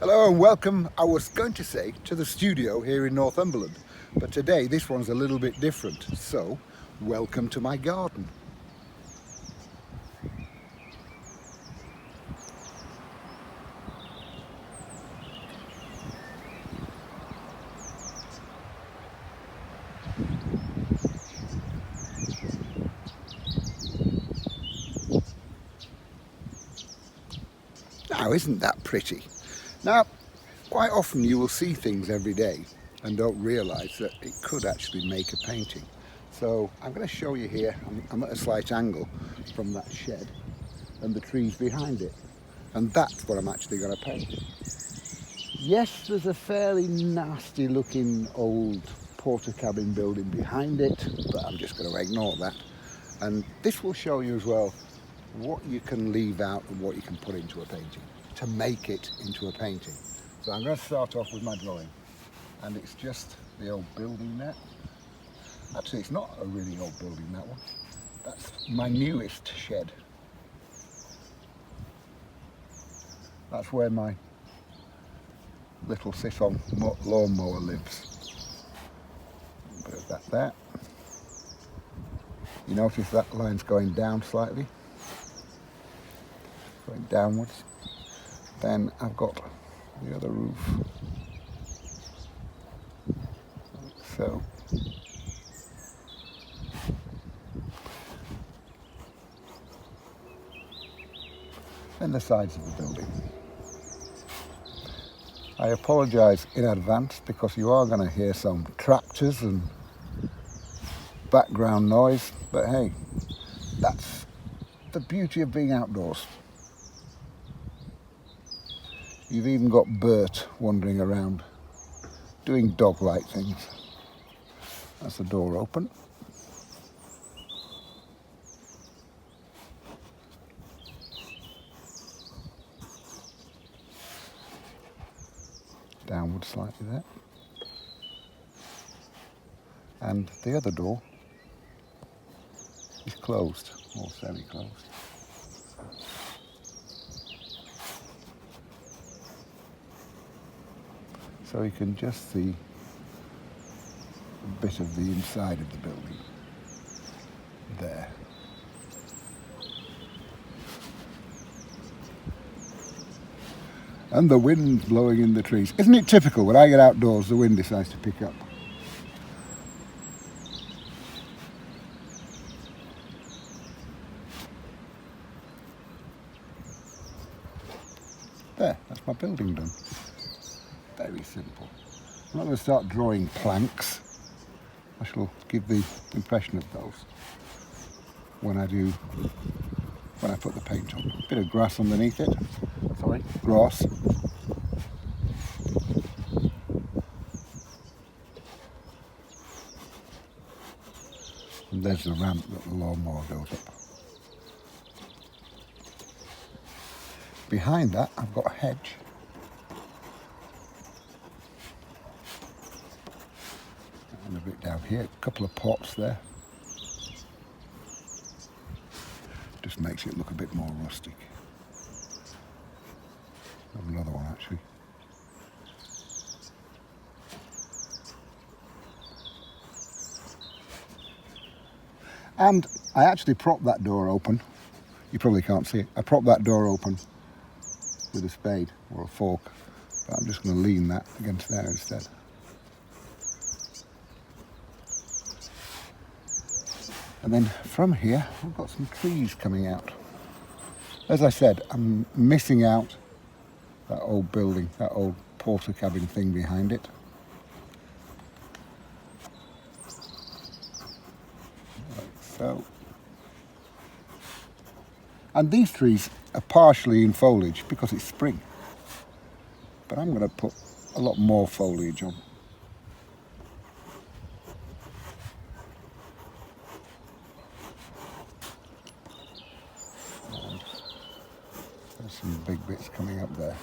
Hello and welcome, I was going to say, to the studio here in Northumberland, but today this one's a little bit different, so welcome to my garden. Now, isn't that pretty? Now, quite often you will see things every day and don't realise that it could actually make a painting. So I'm going to show you here, I'm at a slight angle from that shed and the trees behind it. And that's what I'm actually going to paint. Yes, there's a fairly nasty looking old porter cabin building behind it, but I'm just going to ignore that. And this will show you as well what you can leave out and what you can put into a painting to make it into a painting. So I'm going to start off with my drawing, and it's just the old building there. Actually, it's not a really old building, that one. That's my newest shed. That's where my little sit-on lawnmower lives. A bit of that there. You notice that line's going down slightly, going downwards. Then I've got the other roof, like so. And the sides of the building. I apologise in advance because you are going to hear some tractors and background noise, but hey, that's the beauty of being outdoors. You've even got Bert wandering around doing dog-like things. That's the door open. Downward slightly there. And the other door is closed, or semi-closed. So you can just see a bit of the inside of the building there. And the wind blowing in the trees. Isn't it typical when I get outdoors the wind decides to pick up? There, that's my building done. Very simple. I'm not going to start drawing planks. I shall give the impression of those when I put the paint on. A bit of grass underneath it. Sorry, grass. And there's the ramp that the lawnmower goes up. Behind that, I've got a hedge. And a bit down here, a couple of pots there. Just makes it look a bit more rustic. I have another one actually. And I actually propped that door open. You probably can't see it. I propped that door open with a spade or a fork, but I'm just going to lean that against there instead. And then from here, I've got some trees coming out. As I said, I'm missing out that old building, that old porter cabin thing behind it. Like so. And these trees are partially in foliage because it's spring. But I'm going to put a lot more foliage on. And there's some big bits coming up there.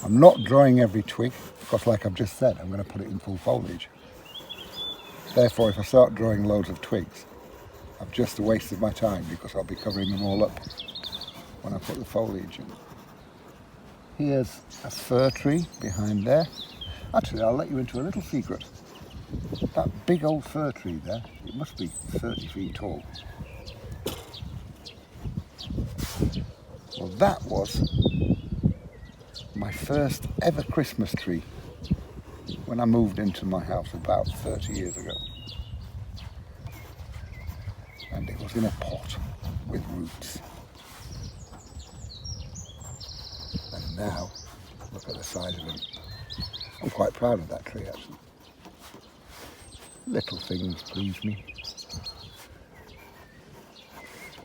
I'm not drawing every twig because, like I've just said, I'm going to put it in full foliage. Therefore, if I start drawing loads of twigs, of just a waste of my time because I'll be covering them all up when I put the foliage in. Here's a fir tree behind there. Actually, I'll let you into a little secret. That big old fir tree there, it must be 30 feet tall. Well, that was my first ever Christmas tree when I moved into my house about 30 years ago. And it was in a pot with roots. And now, look at the size of him. I'm quite proud of that tree actually. Little things please me.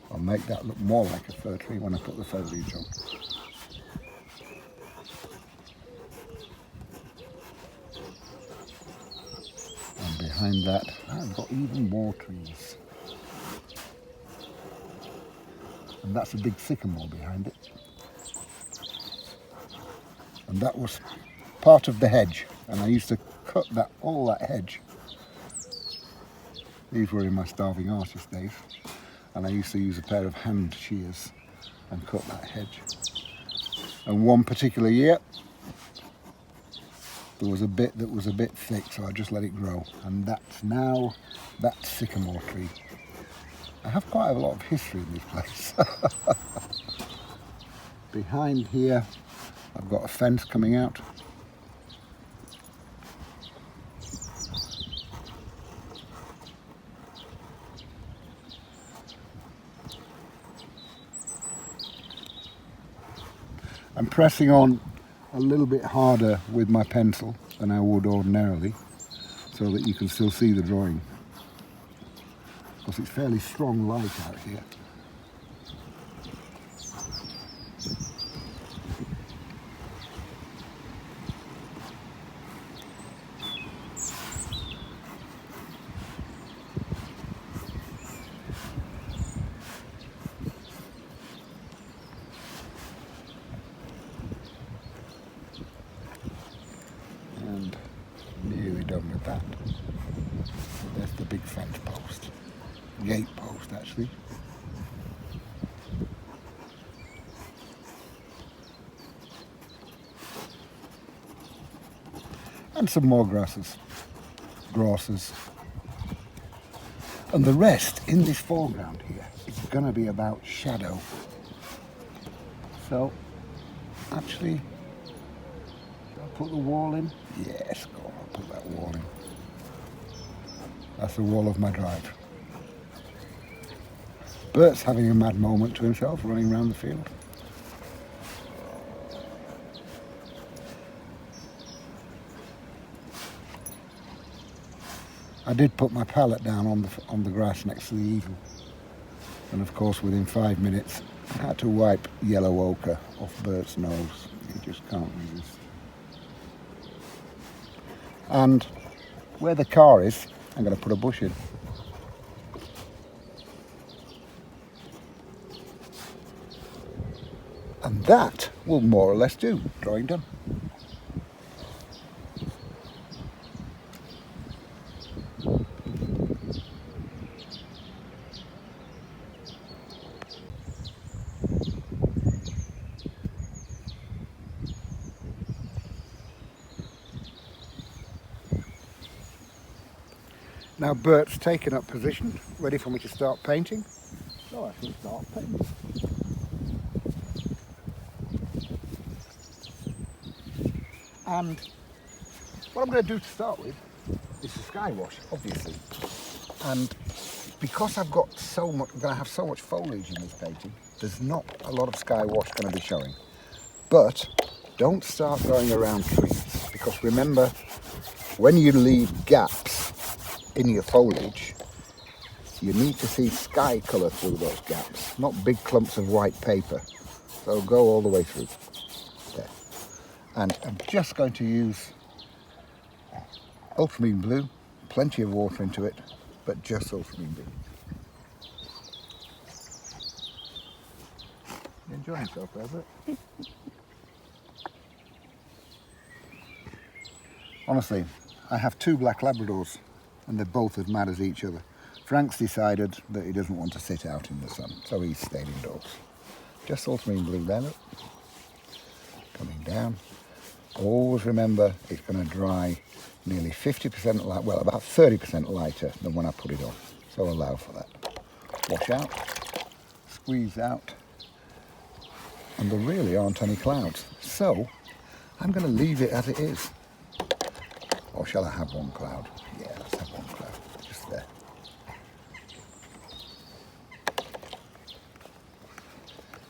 I'll make that look more like a fir tree when I put the foliage on. And behind that, I've got even more trees. And that's a big sycamore behind it. And that was part of the hedge. And I used to cut all that hedge. These were in my starving artist days. And I used to use a pair of hand shears and cut that hedge. And one particular year, there was a bit that was a bit thick, so I just let it grow. And that's now that sycamore tree. I have quite a lot of history in this place. Behind here, I've got a fence coming out. I'm pressing on a little bit harder with my pencil than I would ordinarily, so that you can still see the drawing. Because it's fairly strong light out here. And nearly done with that. There's the big fence post. Gate post actually. And some more grasses. And the rest in this foreground here is going to be about shadow. So actually, shall I put the wall in? Yes, go on, I'll put that wall in. That's the wall of my drive. Bert's having a mad moment to himself, running around the field. I did put my palette down on the grass next to the eagle. And of course, within 5 minutes, I had to wipe yellow ochre off Bert's nose. He just can't resist. And where the car is, I'm going to put a bush in. And that will more or less do. Drawing done. Now Bert's taken up position, ready for me to start painting. So I shall start painting. And what I'm going to do to start with is the sky wash, obviously. And because I've got so much, I'm going to have so much foliage in this painting, there's not a lot of sky wash going to be showing. But don't start going around trees, because remember, when you leave gaps in your foliage, you need to see sky colour through those gaps, not big clumps of white paper. So go all the way through. There. And I'm just going to use ultramarine blue, plenty of water into it, but just ultramarine blue. You enjoying yourself there, Bert? Honestly, I have 2 black Labradors and they're both as mad as each other. Frank's decided that he doesn't want to sit out in the sun, so he's stayed indoors. Just ultramarine blue there, look. Coming down. Always remember it's going to dry nearly 50% light, well, about 30% lighter than when I put it on. So allow for that. Wash out, squeeze out, and there really aren't any clouds. So I'm going to leave it as it is. Or shall I have one cloud? Yeah, let's have one cloud, just there.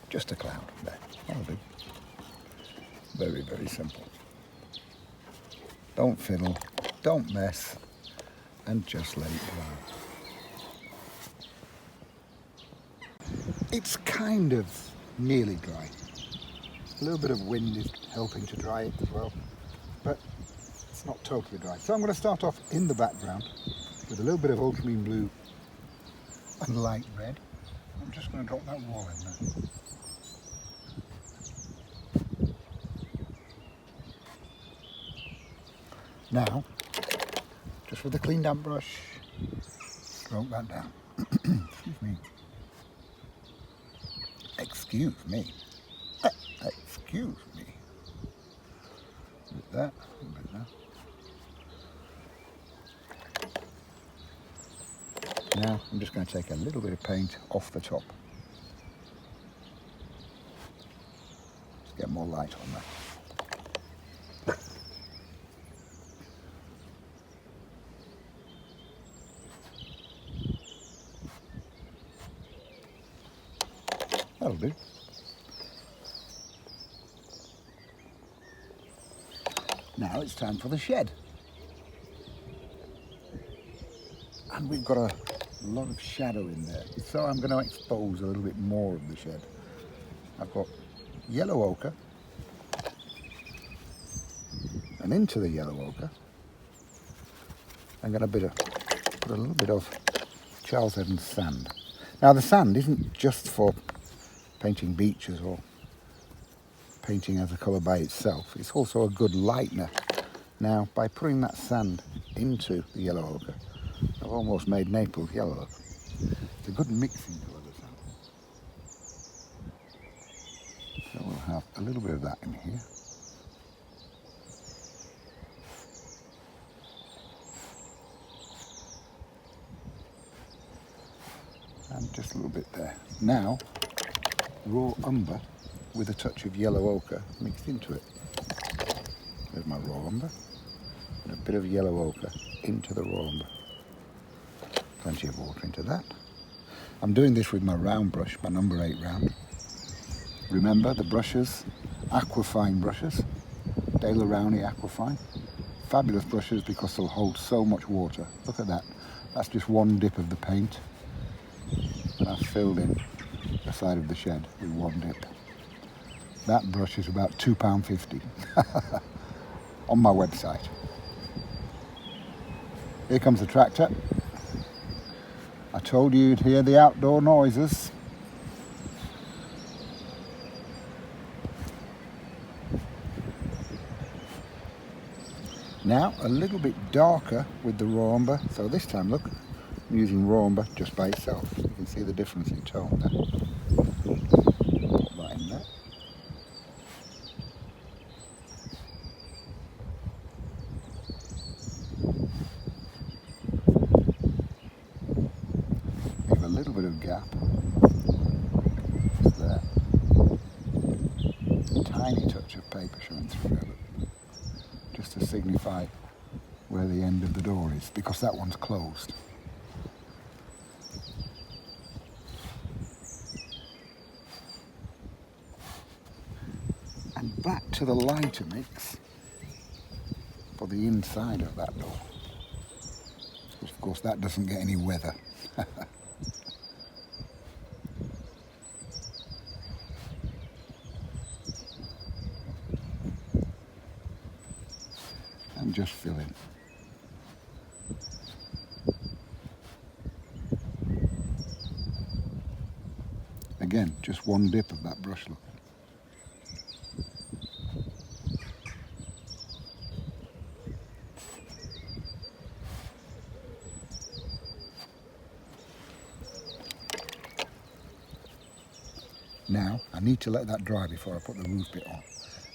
Just a cloud there, that'll do. Very, very simple. Don't fiddle, don't mess, and just let it dry. It's kind of nearly dry. A little bit of wind is helping to dry it as well, but it's not totally dry. So I'm going to start off in the background with a little bit of ultramarine blue and light red. I'm just going to drop that wall in there. Now, just with a clean damp brush, stroke that down. Excuse me. Excuse me. Excuse me. A bit there, a bit there. Now, I'm just going to take a little bit of paint off the top. Just get more light on that. That'll do. Now it's time for the shed. And we've got a lot of shadow in there, so I'm going to expose a little bit more of the shed. I've got yellow ochre, and into the yellow ochre I'm going to put a little bit of Charles Evans sand. Now the sand isn't just for painting beaches or painting as a colour by itself, it's also a good lightener. Now by putting that sand into the yellow ochre, I've almost made Naples yellow. It's a good mixing colour, the sand. So we'll have a little bit of that in here. And just a little bit there. Now, raw umber with a touch of yellow ochre mixed into it. There's my raw umber, and a bit of yellow ochre into the raw umber. Plenty of water into that. I'm doing this with my round brush, my number 8 round. Remember the brushes, Aquafine brushes, De La Rowney Aquafine. Fabulous brushes because they'll hold so much water. Look at that. That's just one dip of the paint. And I've filled in the side of the shed with one dip. That brush is about £2.50 on my website. Here comes the tractor. I told you you'd hear the outdoor noises. Now a little bit darker with the raw umber. So this time, look, I'm using raw umber just by itself. You can see the difference in tone there. Put that in there. Leave a little bit of gap. Just there. A tiny touch of paper showing through there, just to signify where the end of the door is, because that one's closed. And back to the lighter mix for the inside of that door. Of course, that doesn't get any weather. And just fill in. Again, just one dip of that brush, look. Now I need to let that dry before I put the roof bit on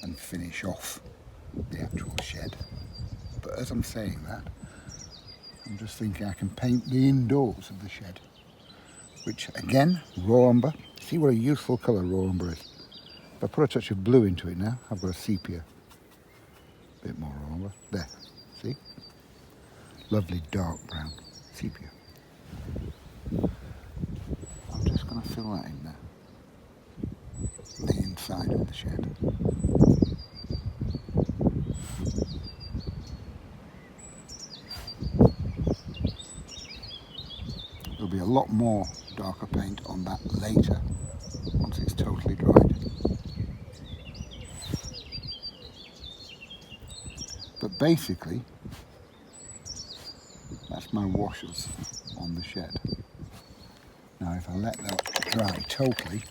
and finish off the actual shed. But as I'm saying that, I'm just thinking I can paint the indoors of the shed, which again, raw umber. See what a useful colour raw umber is. If I put a touch of blue into it now, I've got a sepia. Bit more raw umber. There, see? Lovely dark brown sepia. I'm just going to fill that in there. The inside of the shed. There'll be a lot more darker paint on that later, once it's totally dried. But basically, that's my washers on the shed. Now if I let that dry totally,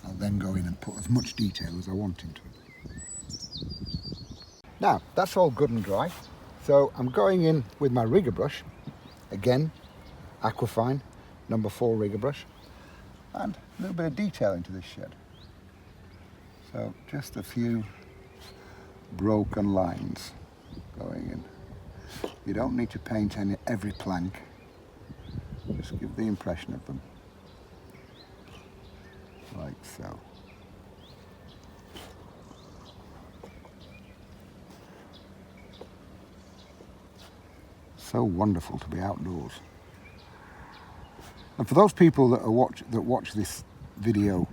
I'll then go in and put as much detail as I want into it. Now, that's all good and dry. So I'm going in with my rigger brush, again, Aquafine, number 4 rigger brush, and a little bit of detail into this shed. So just a few broken lines going in. You don't need to paint every plank, just give the impression of them, like so. So wonderful to be outdoors. And for those people that watch this video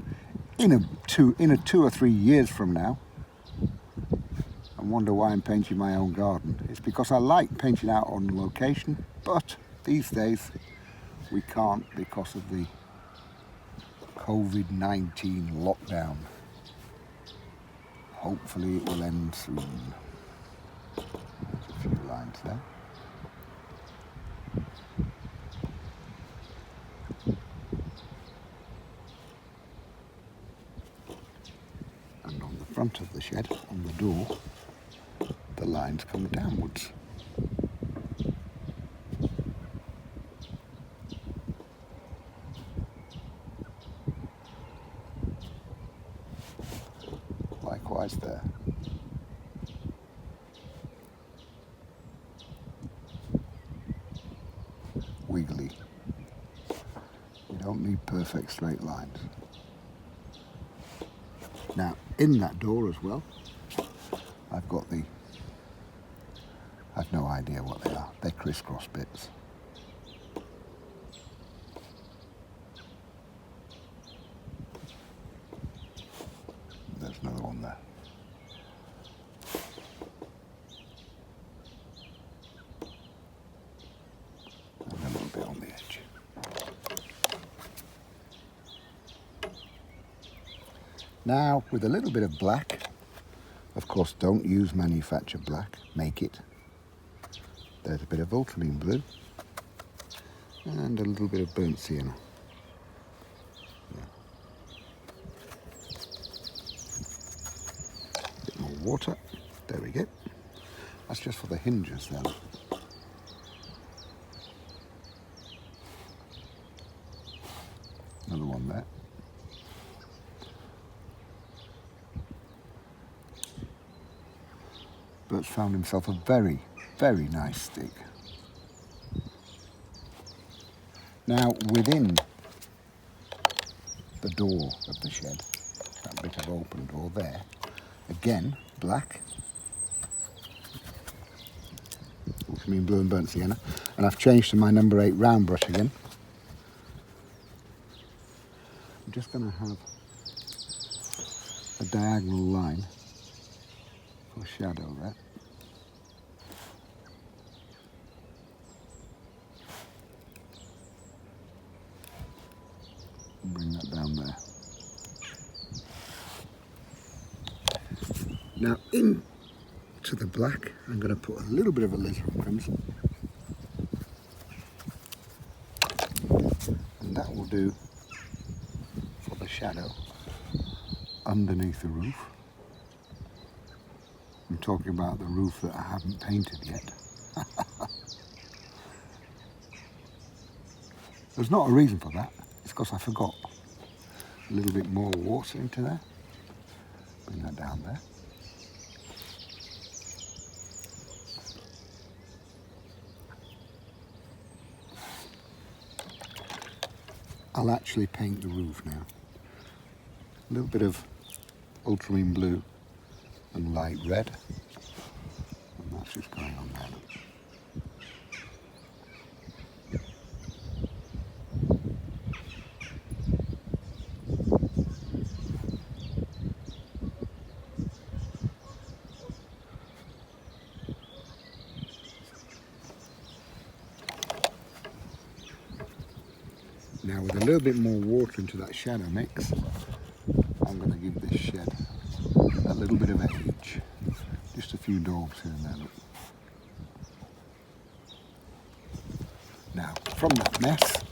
in 2 or 3 years from now and wonder why I'm painting my own garden, it's because I like painting out on location, but these days we can't because of the COVID-19 lockdown. Hopefully it will end soon. There's a few lines there. And on the front of the shed, on the door, the lines come downwards. Likewise there. Wiggly. You don't need perfect straight lines. Now, in that door as well, I've got I've no idea what they are. They're crisscross bits. There's another one there. And a little bit on the edge. Now, with a little bit of black, of course don't use manufactured black, make it. There's a bit of ultramarine blue and a little bit of burnt sienna. Yeah. A bit more water, there we go. That's just for the hinges then. Another one there. Bert's found himself a very, very nice stick. Now within the door of the shed, that bit of open door there, again black, ultramarine blue and burnt sienna, and I've changed to my number 8 round brush again. I'm just going to have a diagonal line for shadow there. Bring that down there. Now into the black, I'm going to put a little bit of alizarin crimson. And that will do for the shadow underneath the roof. I'm talking about the roof that I haven't painted yet. There's not a reason for that. It's because I forgot. a little bit more water into there. Bring that down there. I'll actually paint the roof now. A little bit of ultramarine blue and light red. And that's just going on there. Now with a little bit more water into that shadow mix, I'm going to give this shed a little bit of age. Just a few daubs here and there, look. Now, from that mess,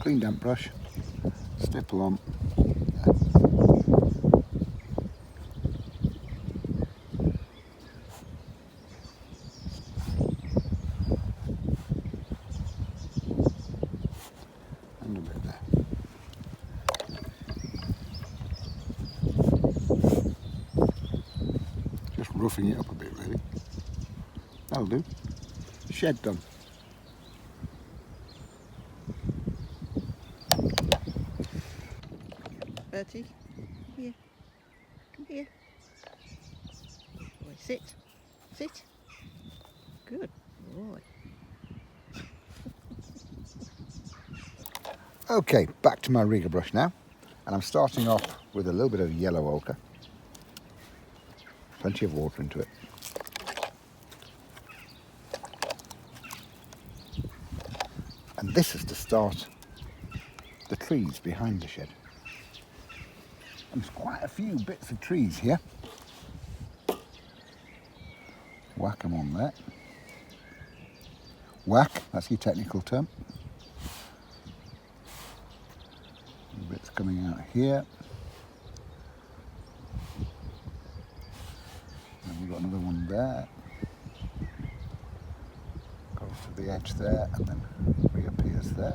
clean damp brush, stipple on. And a bit there. Just roughing it up a bit, really. That'll do. Shed done. Bertie, here, come here. Boy, sit, sit. Good boy. Okay, back to my rigger brush now, and I'm starting off with a little bit of yellow ochre. Plenty of water into it. And this is to start the trees behind the shed. And there's quite a few bits of trees here. Whack them on there. Whack, that's your technical term. Bits coming out here. And we've got another one there. Goes to the edge there and then reappears there.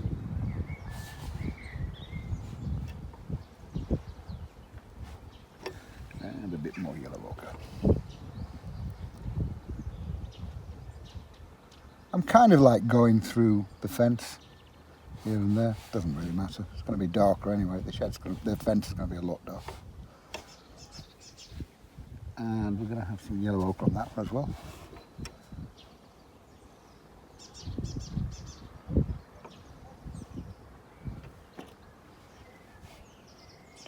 And a bit more yellow ochre. I'm kind of like going through the fence here and there. Doesn't really matter. It's going to be darker anyway. The fence is going to be a lot darker. And we're going to have some yellow ochre on that one as well.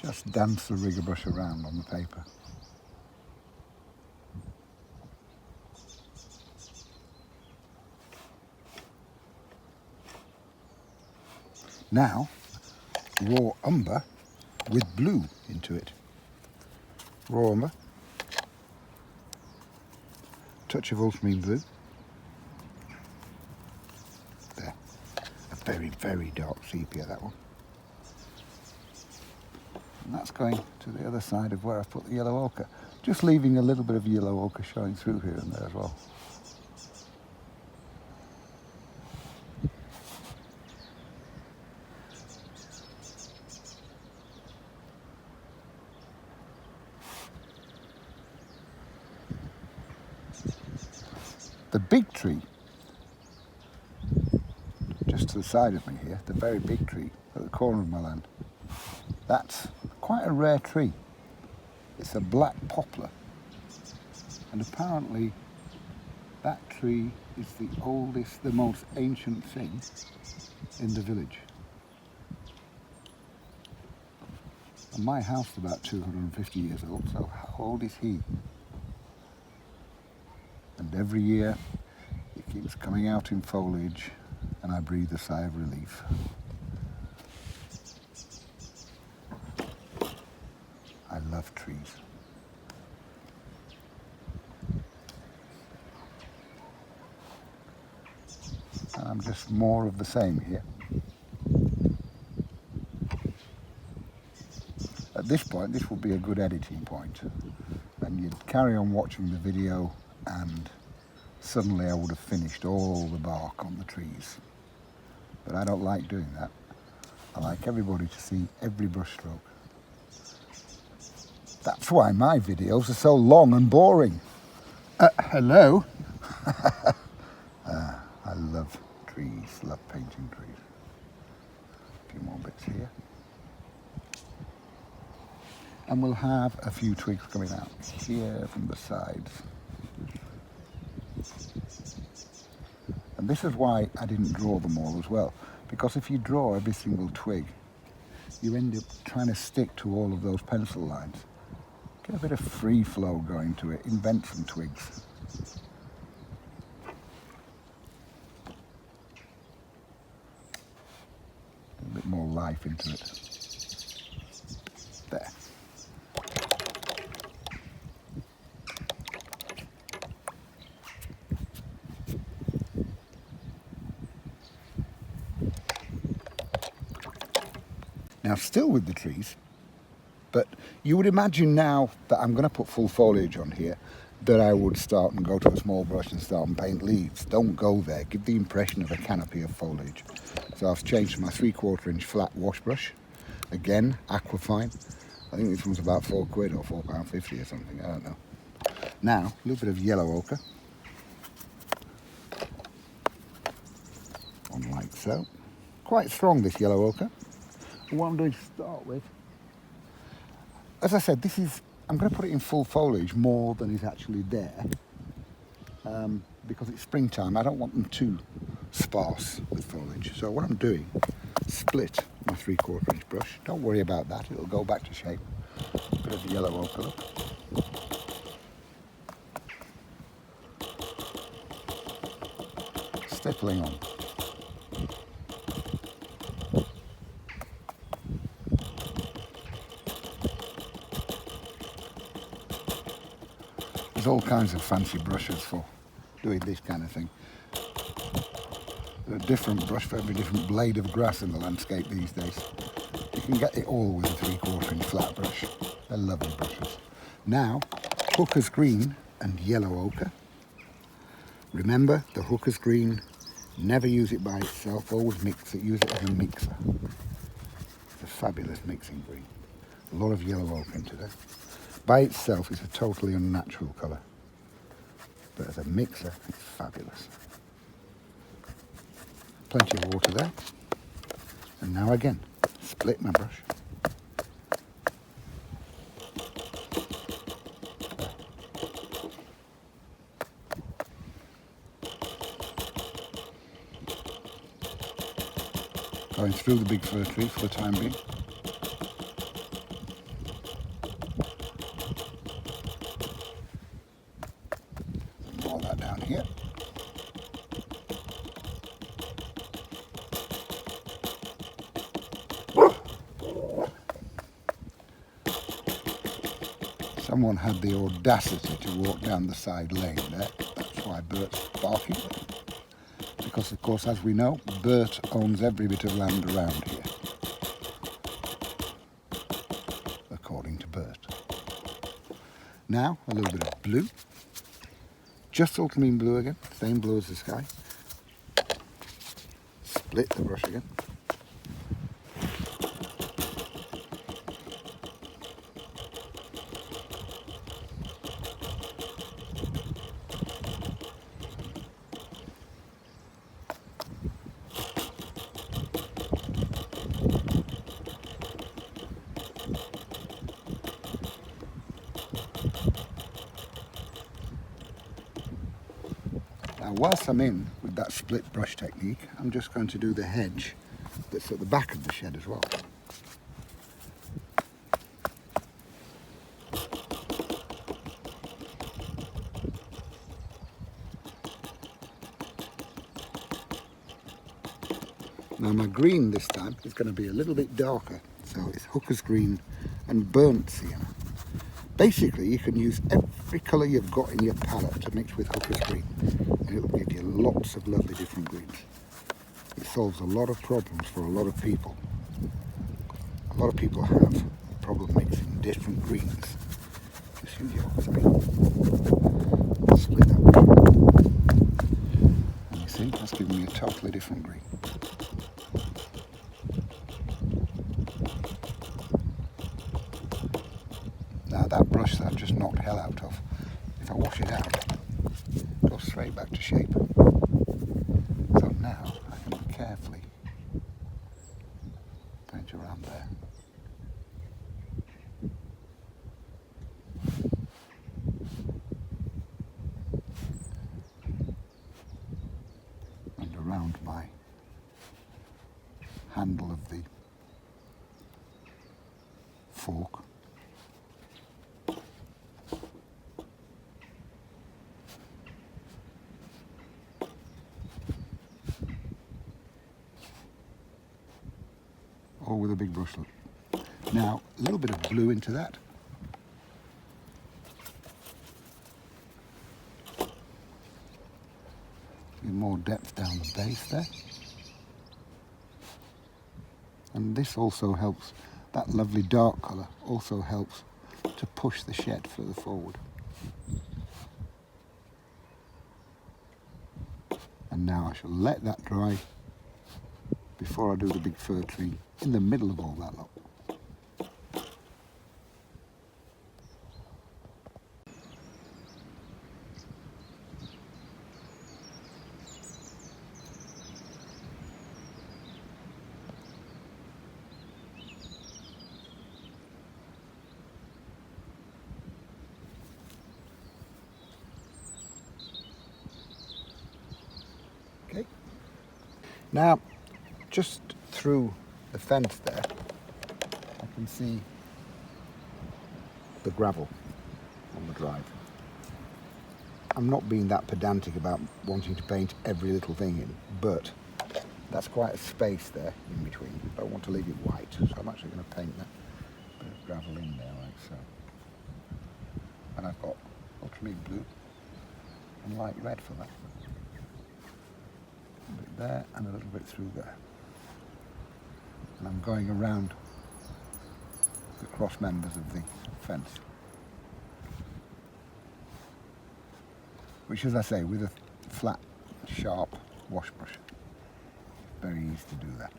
Just dance the rigger brush around on the paper. Now, raw umber with blue into it. Raw umber, touch of ultramarine blue. There, a very, very dark sepia, that one. And that's going to the other side of where I've put the yellow ochre. Just leaving a little bit of yellow ochre showing through here and there as well. The big tree, just to the side of me here, the very big tree at the corner of my land, that's quite a rare tree. It's a black poplar, and apparently that tree is the oldest, the most ancient thing in the village. And my house is about 250 years old, so how old is he? And every year it keeps coming out in foliage and I breathe a sigh of relief. I love trees. And I'm just more of the same here. At this point, this will be a good editing point. And you'd carry on watching the video and suddenly I would have finished all the bark on the trees. But I don't like doing that. I like everybody to see every brush stroke. That's why my videos are so long and boring. Hello? I love trees, love painting trees. A few more bits here. And we'll have a few twigs coming out here from the sides. And this is why I didn't draw them all as well, because if you draw every single twig, you end up trying to stick to all of those pencil lines. Get a bit of free flow going to it, invent some twigs. A bit more life into it. There. Now, still with the trees, but you would imagine now that I'm going to put full foliage on here that I would start and go to a small brush and start and paint leaves. Don't go there. Give the impression of a canopy of foliage. So I've changed to my 3/4 inch flat wash brush. Again, Aquafine. I think this one's about £4 or £4.50 or something. I don't know. Now, a little bit of yellow ochre. On like so. Quite strong, this yellow ochre. And what I'm going to start with, as I said, I'm going to put it in full foliage more than is actually there, because it's springtime. I don't want them too sparse with foliage. So what I'm doing, split my 3/4 inch brush. Don't worry about that, it'll go back to shape. A bit of yellow ochre, look. Stippling on. There's all kinds of fancy brushes for doing this kind of thing. There's a different brush for every different blade of grass in the landscape these days. You can get it all with a 3/4 inch flat brush. They're lovely brushes. Now, hooker's green and yellow ochre. Remember, the hooker's green, never use it by itself, always mix it, use it as a mixer. It's a fabulous mixing green. A lot of yellow ochre into there. By itself, it's a totally unnatural colour, but as a mixer, it's fabulous. Plenty of water there, and now again, split my brush. Going through the big fir tree for the time being. Down here. Someone had the audacity to walk down the side lane there. That's why Bert's barking. Because of course, as we know, Bert owns every bit of land around here. According to Bert. Now, a little bit of blue. Just ultramarine blue again, same blue as the sky. Split the brush again. Now, whilst I'm in with that split brush technique, I'm just going to do the hedge that's at the back of the shed as well. Now my green this time is going to be a little bit darker, so it's hooker's green and burnt sienna. Basically, you can use every colour you've got in your palette to mix with hooker's green, and it will give you lots of lovely different greens. It solves a lot of problems for a lot of people. A lot of people have a problem mixing different greens. Just use your hooker's green. Split that brush. And you see, that's giving me a totally different green. Now that I've just knocked hell out of. If I wash it out, it goes straight back to shape. So now I can carefully paint around there. And around my handle of the fork. Or with a big brush. Look. Now, a little bit of blue into that. Give more depth down the base there. And this also helps, that lovely dark colour also helps to push the shed further forward. And now I shall let that dry before I do the big fir tree in the middle of all that lot. Okay. Now, just through the fence there, I can see the gravel on the drive. I'm not being that pedantic about wanting to paint every little thing in, but that's quite a space there in between. I don't want to leave it white, so I'm actually going to paint that bit of gravel in there like so. And I've got ultramarine blue and light red for that. A bit there and a little bit through there. And I'm going around the cross members of the fence. Which, as I say, with a flat, sharp wash brush, very easy to do that.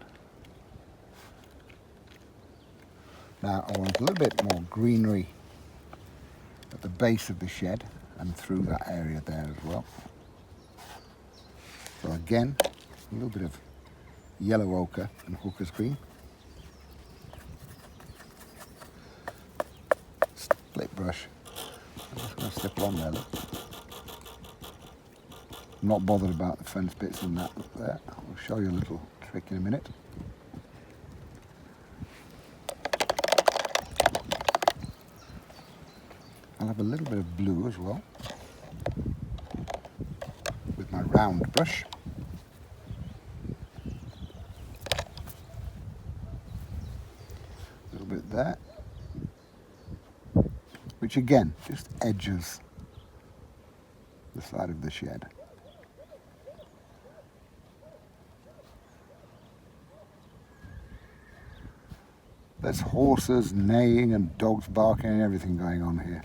Now I want a little bit more greenery at the base of the shed and through that area there as well. So again, a little bit of yellow ochre and hooker's green. Split brush. I'm just going to stipple on there. Look. I'm not bothered about the fence bits and that there. I'll show you a little trick in a minute. I'll have a little bit of blue as well with my round brush. A little bit there, which again just edges the side of the shed. There's horses neighing and dogs barking and everything going on here.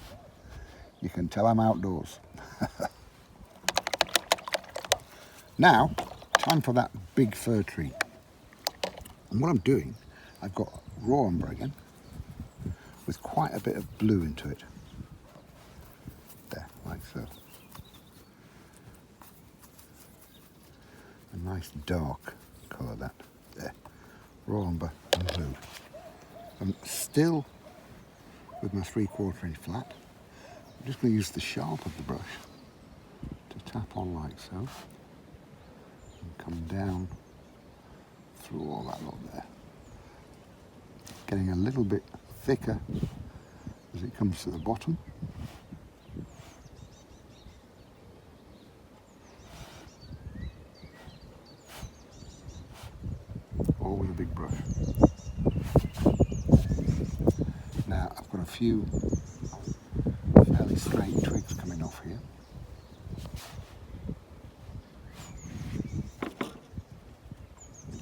You can tell I'm outdoors. Now, time for that big fir tree. And what I'm doing, I've got raw umber again, with quite a bit of blue into it. There, like so. A nice dark colour that. There, raw umber and blue. I'm still with my 3/4 inch flat. I'm just going to use the sharp of the brush to tap on like so and come down through all that lot there. Getting a little bit thicker as it comes to the bottom. All with a big brush. Now I've got a few fairly straight twigs coming off here.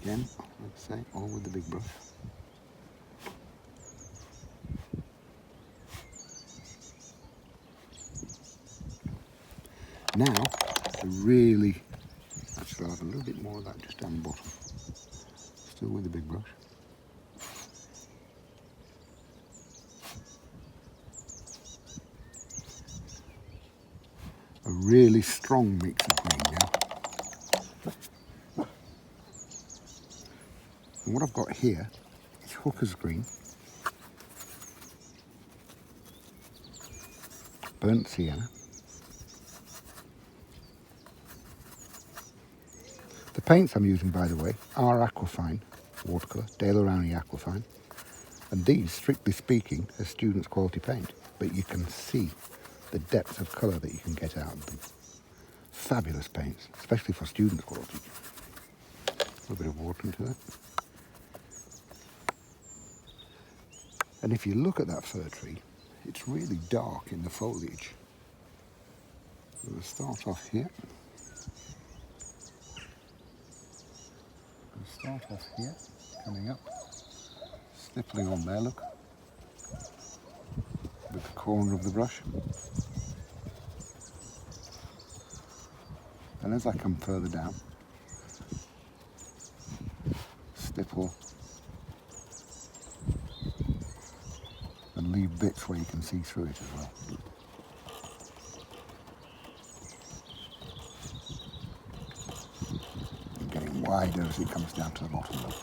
Again, like I say, all with the big brush. Now, to really, actually I'll have a little bit more of that just down the bottom. Still with the big brush. really strong mix of green now. And what I've got here is hooker's green, burnt sienna. The paints I'm using, by the way, are Aquafine watercolour, Dale O'Rowney Aquafine. And these, strictly speaking, are students' quality paint. But you can see the depth of colour that you can get out of them. Fabulous paints, especially for students' quality. A little bit of water into that. And if you look at that fir tree, it's really dark in the foliage. We'll start off here. Coming up, stippling on there, look, with the corner of the brush. And as I come further down, stipple and leave bits where you can see through it as well. And getting wider as it comes down to the bottom. Look.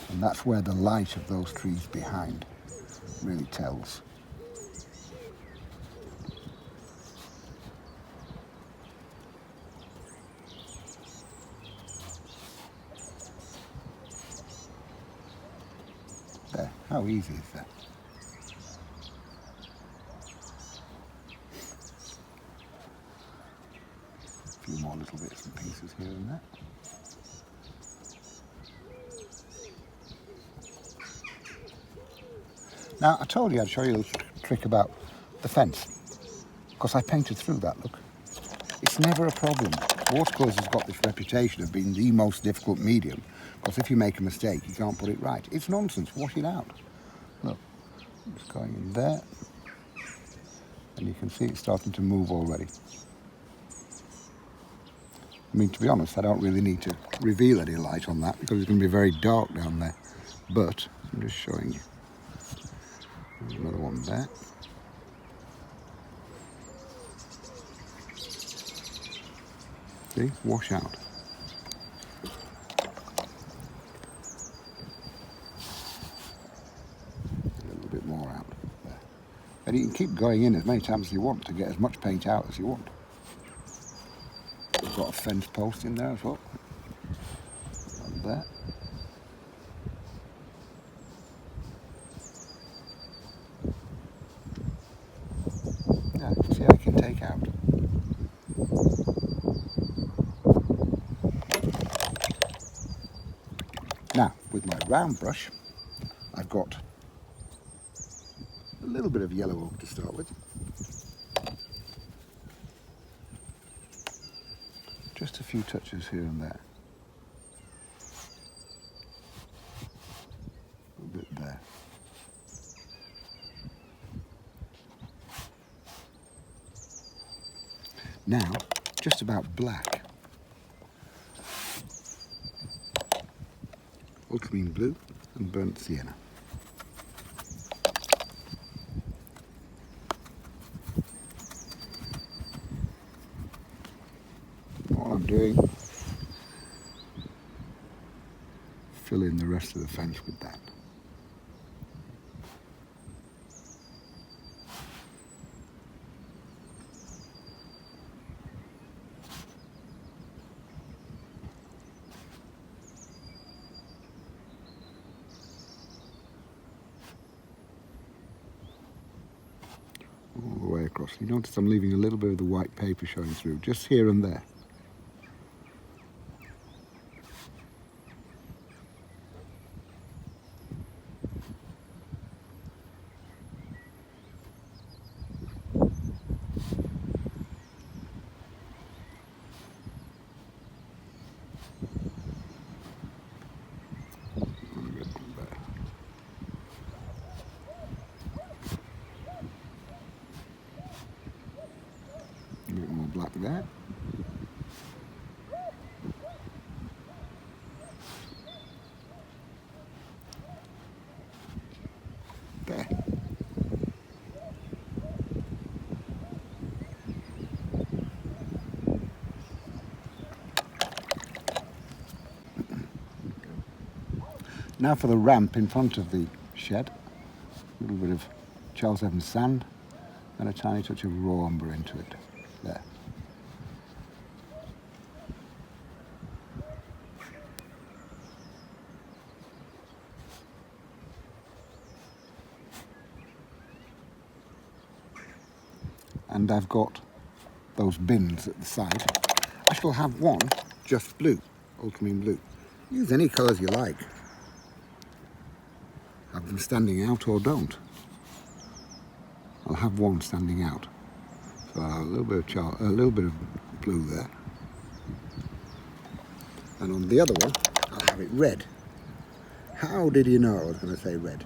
And that's where the light of those trees behind really tells. There, how easy is that? A few more little bits and pieces here and there. Now, I told you I'd show you a little trick about the fence, because I painted through that, look. It's never a problem. Watercolours has got this reputation of being the most difficult medium, because if you make a mistake, you can't put it right. It's nonsense, wash it out. Look, it's going in there, and you can see it's starting to move already. I mean, to be honest, I don't really need to reveal any light on that, because it's going to be very dark down there, but I'm just showing you. There's another one there. See, wash out. A little bit more out there. And you can keep going in as many times as you want to get as much paint out as you want. We've got a fence post in there as well. And there. Yeah, see, I can take out. Now, with my round brush, I've got a little bit of yellow ochre to start with. Just a few touches here and there. A little bit there. Now, just about black. Ultramarine blue and burnt sienna. All I'm doing, fill in the rest of the fence with that. All the way across. You notice I'm leaving a little bit of the white paper showing through, just here and there. A bit more black there. Now for the ramp in front of the shed. A little bit of Charles Evans sand and a tiny touch of raw umber into it. There. And I've got those bins at the side. I shall have one just blue, ultramarine blue. Use any colours you like. Have them standing out or don't. I'll have one standing out. So I'll have a little bit of blue there. And on the other one, I'll have it red. How did you know I was going to say red?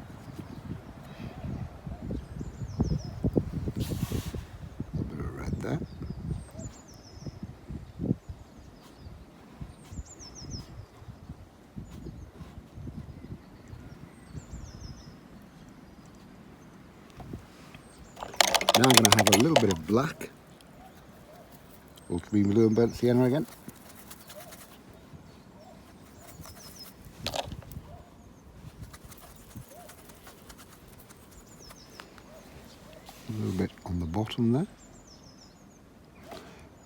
A bit of red there. Now I'm going to have a little bit of black, ultramarine blue and burnt sienna again. A little bit on the bottom there,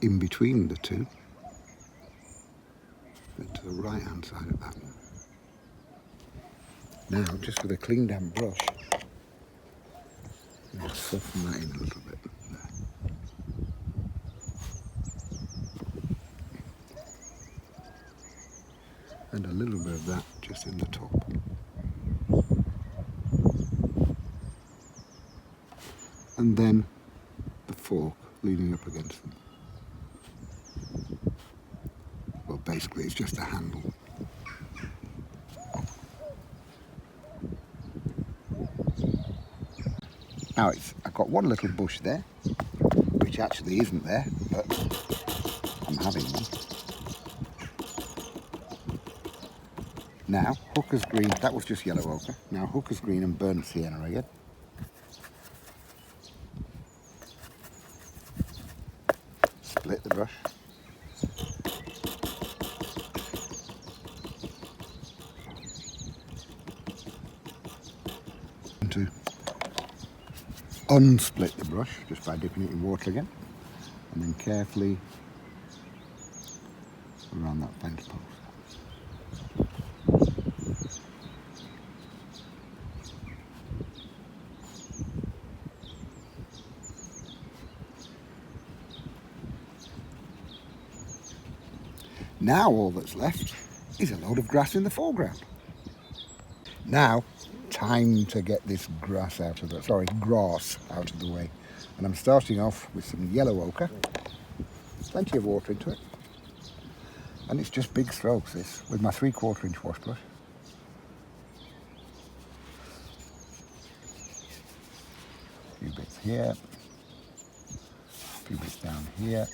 in between the two, but to the right hand side of that one. Now, just with a clean damp brush, I'll soften that in a little bit. There. And a little bit of that just in the top. And then the fork leaning up against them. Well, basically it's just a handle. Now I've got one little bush there, which actually isn't there, but I'm having one. Now, Hooker's green, that was just yellow ochre. Now Hooker's green and burnt sienna again. Split the brush. And to unsplit the brush just by dipping it in water again, and then carefully around that fence post. Now all that's left is a load of grass in the foreground. Now, time to get this grass out of the way. And I'm starting off with some yellow ochre, plenty of water into it. And it's just big strokes, this, with my 3/4 inch wash brush. A few bits here, a few bits down here.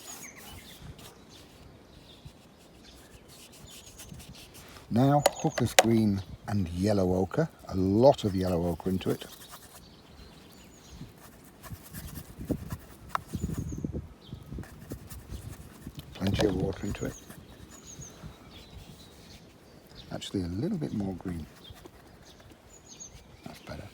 Now, Hooker's green and yellow ochre, a lot of yellow ochre into it. Plenty of water into it. Actually, a little bit more green. That's better.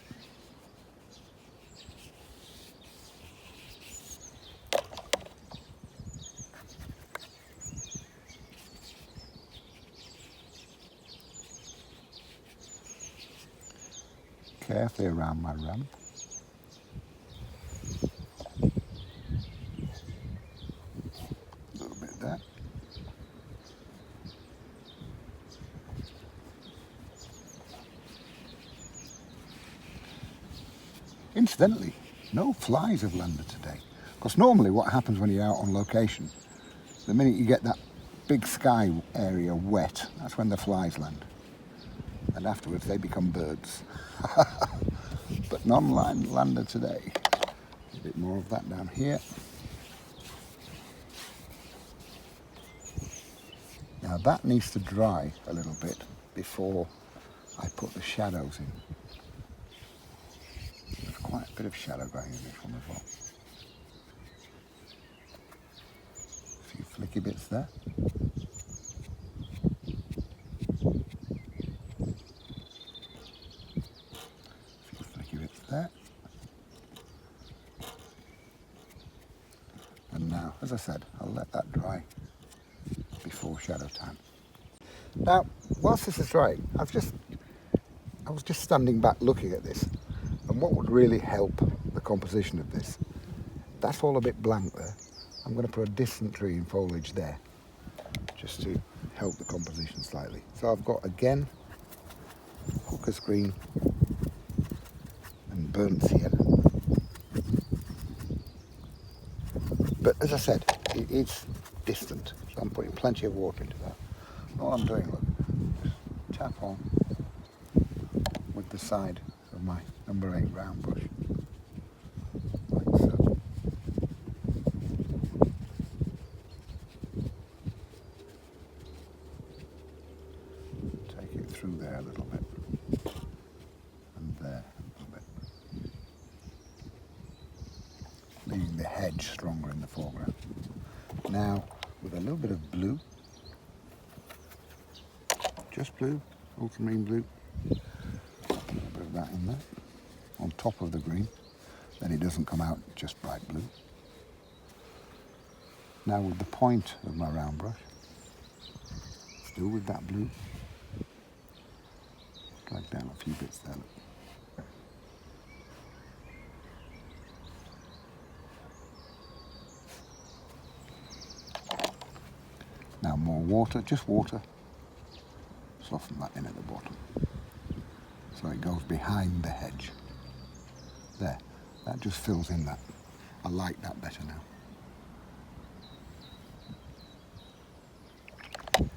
Carefully around my ramp. A little bit there. Incidentally, no flies have landed today. Because normally what happens when you're out on location, the minute you get that big sky area wet, that's when the flies land. And afterwards they become birds. But none landed today. A bit more of that down here. Now that needs to dry a little bit before I put the shadows in. There's quite a bit of shadow going in this one as well. A few flicky bits there. as I said, I'll let that dry before shadow time. Now, whilst this is drying, I was just standing back looking at this, and what would really help the composition of this, that's all a bit blank there. I'm going to put a dysentery in foliage there, just to help the composition slightly. So I've got, again, hooker's green and burnt sienna. But as I said, it's distant, so I'm putting plenty of water into that. All I'm doing, look, just tap on with the side of my number 8 round brush, like so. Take it through there a little bit, and there a little bit, leaving the hedge stronger in the foreground. Now, with a little bit of blue, just blue, ultramarine blue, a little bit of that in there, on top of the green, then it doesn't come out just bright blue. Now with the point of my round brush, still with that blue, drag down a few bits there. Now more water, just water, soften that in at the bottom, so it goes behind the hedge. There, that just fills in that. I like that better now.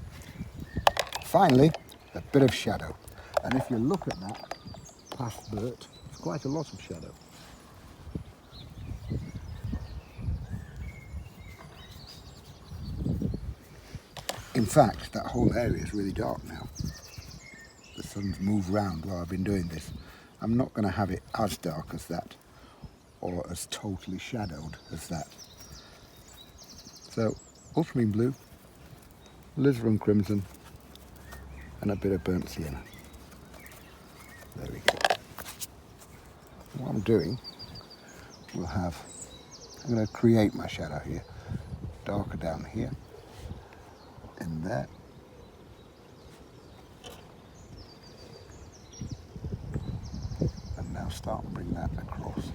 Finally, a bit of shadow. And if you look at that, past Bert, it's quite a lot of shadow. In fact, that whole area is really dark now. The sun's moved round while I've been doing this. I'm not going to have it as dark as that, or as totally shadowed as that. So, ultramarine blue, alizarin crimson, and a bit of burnt sienna. There we go. What I'm doing, I'm going to create my shadow here, darker down here, in there. And now start and bring that across.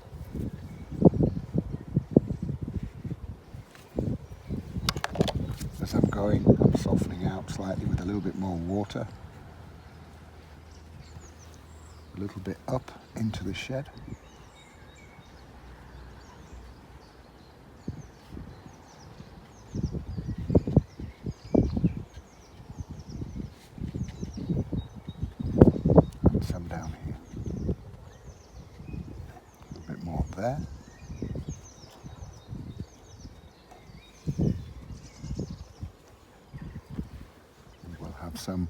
As I'm going, I'm softening out slightly with a little bit more water. A little bit up into the shed. And some down here. A little bit more up there. And we'll have some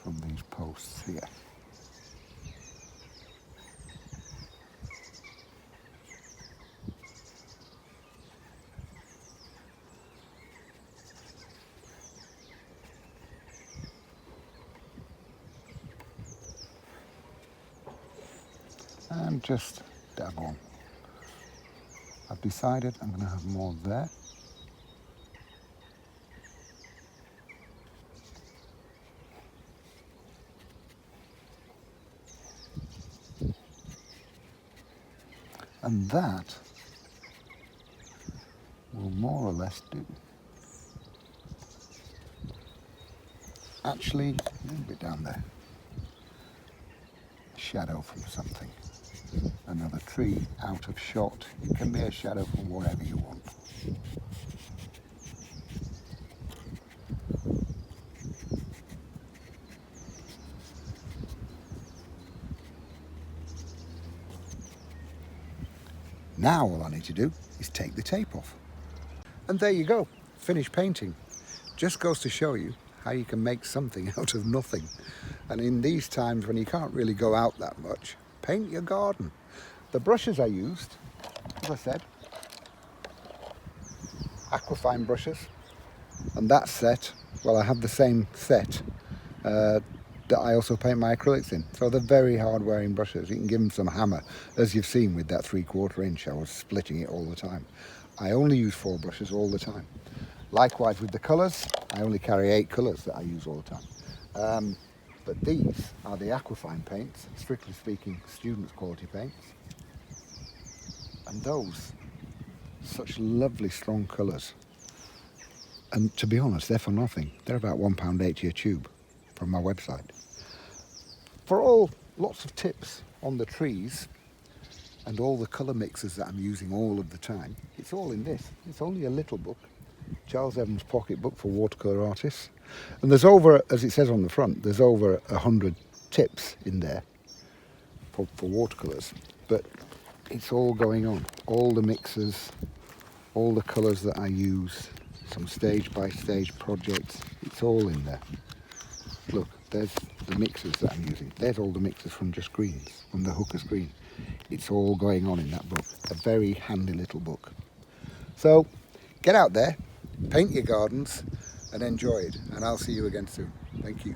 from these posts here. And just dab on. I've decided I'm going to have more there. And that will more or less do. Actually, a little bit down there. Shadow from something. Another tree out of shot. It can be a shadow from whatever you want. Now all I need to do is take the tape off. And there you go, finished painting. Just goes to show you how you can make something out of nothing. And in these times when you can't really go out that much, paint your garden. The brushes I used, as I said, aquafine brushes. And that set, well, I have the same set that I also paint my acrylics in. So they're very hard wearing brushes. You can give them some hammer, as you've seen with that 3/4 inch. I was splitting it all the time. I only use 4 brushes all the time. Likewise with the colours, I only carry 8 colours that I use all the time. But these are the Aquafine paints, strictly speaking students' quality paints. And those, such lovely strong colours. And to be honest, they're for nothing. They're about £1.80 a tube from my website. For all lots of tips on the trees and all the colour mixes that I'm using all of the time, it's all in this. It's only a little book, Charles Evans Pocket Book for Watercolour Artists. And there's over, as it says on the front, there's over 100 tips in there for watercolours. But it's all going on. All the mixes, all the colours that I use, some stage by stage projects, it's all in there. Look, there's the mixes that I'm using. There's all the mixes from Just Greens, from the Hooker's Green. It's all going on in that book. A very handy little book. So get out there, paint your gardens and enjoy it. And I'll see you again soon. Thank you.